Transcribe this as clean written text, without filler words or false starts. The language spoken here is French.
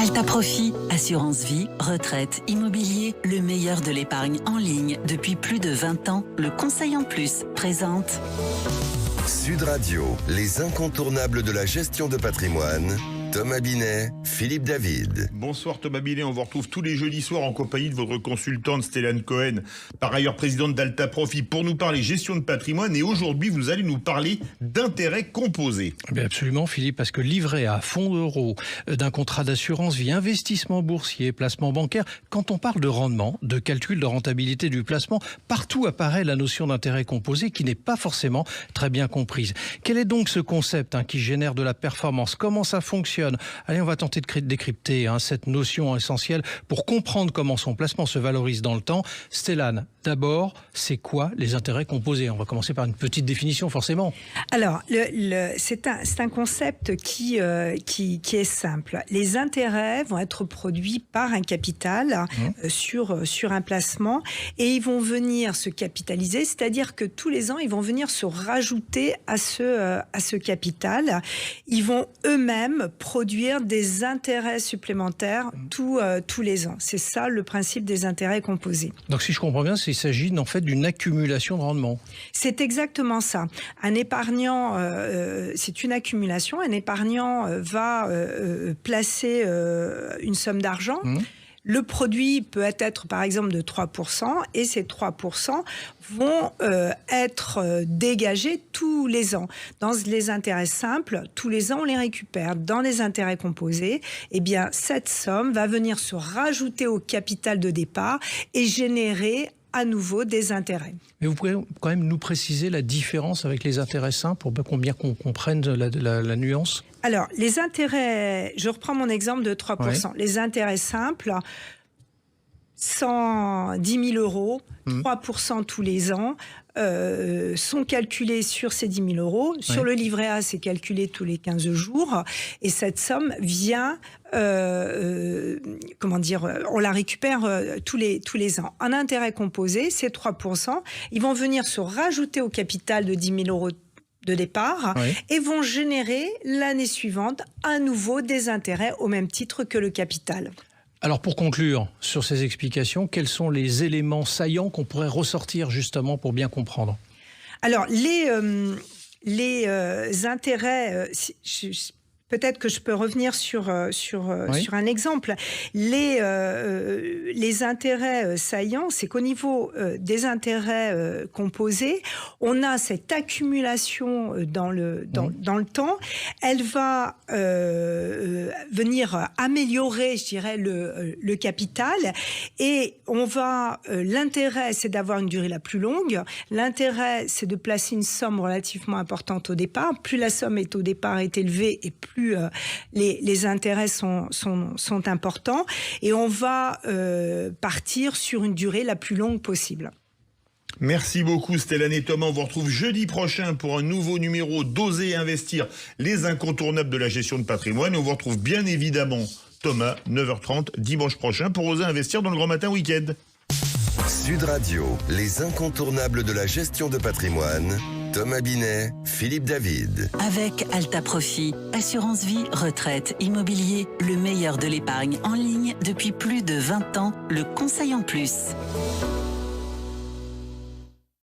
Alta Profit, assurance vie, retraite, immobilier, le meilleur de l'épargne en ligne depuis plus de 20 ans. Le Conseil en Plus présente Sud Radio, les incontournables de la gestion de patrimoine. Thomas Binet, Philippe David. Bonsoir Thomas Binet, on vous retrouve tous les jeudis soirs en compagnie de votre consultante Stéphane Cohen, par ailleurs présidente d'Alta Profit, pour nous parler gestion de patrimoine. Et aujourd'hui, vous allez nous parler d'intérêts composés. Absolument Philippe, parce que livret à fonds d'euros, d'un contrat d'assurance vie, investissement boursier, placement bancaire, quand on parle de rendement, de calcul de rentabilité du placement, partout apparaît la notion d'intérêt composé qui n'est pas forcément très bien comprise. Quel est donc ce concept qui génère de la performance? Comment ça fonctionne? Allez, on va tenter de décrypter cette notion essentielle pour comprendre comment son placement se valorise dans le temps. Stéphane, d'abord, c'est quoi les intérêts composés? On va commencer par une petite définition, forcément. Alors, c'est un concept qui est simple. Les intérêts vont être produits par un capital sur un placement et ils vont venir se capitaliser, c'est-à-dire que tous les ans, ils vont venir se rajouter à ce capital. Ils vont eux-mêmes produire des intérêts supplémentaires tous les ans. C'est ça le principe des intérêts composés. Donc si je comprends bien, il s'agit en fait d'une accumulation de rendement. C'est exactement ça. Un épargnant, c'est une accumulation. Un épargnant va placer une somme d'argent. Le produit peut être par exemple de 3% et ces 3% vont être dégagés tous les ans. Dans les intérêts simples, tous les ans on les récupère. Dans les intérêts composés, eh bien cette somme va venir se rajouter au capital de départ et générer à nouveau des intérêts. Mais vous pouvez quand même nous préciser la différence avec les intérêts simples pour bien qu'on comprenne la nuance? Alors, les intérêts, je reprends mon exemple de 3%. Ouais. Les intérêts simples, 110 000 euros, 3% tous les ans, sont calculés sur ces 10 000 euros. Ouais. Sur le livret A, c'est calculé tous les 15 jours. Et cette somme vient, on la récupère tous les ans. Un intérêt composé, c'est 3%. Ils vont venir se rajouter au capital de 10 000 euros de départ et vont générer l'année suivante à nouveau des intérêts au même titre que le capital. Alors pour conclure sur ces explications, quels sont les éléments saillants qu'on pourrait ressortir justement pour bien comprendre? Alors les intérêts, peut-être que je peux revenir sur un exemple. Les intérêts saillants, c'est qu'au niveau des intérêts composés, on a cette accumulation dans le temps. Elle va venir améliorer, je dirais, le capital. Et on va l'intérêt, c'est d'avoir une durée la plus longue. L'intérêt, c'est de placer une somme relativement importante au départ. Plus la somme au départ est élevée et plus les intérêts sont importants et on va partir sur une durée la plus longue possible. Merci beaucoup Stéphane et Thomas. On vous retrouve jeudi prochain pour un nouveau numéro d'Oser investir, les incontournables de la gestion de patrimoine. Et on vous retrouve bien évidemment Thomas, 9h30 dimanche prochain pour Oser investir dans le Grand Matin Week-end. Sud Radio, les incontournables de la gestion de patrimoine. Thomas Binet, Philippe David. Avec Alta Profit, assurance vie, retraite, immobilier, le meilleur de l'épargne en ligne depuis plus de 20 ans. Le Conseil en Plus.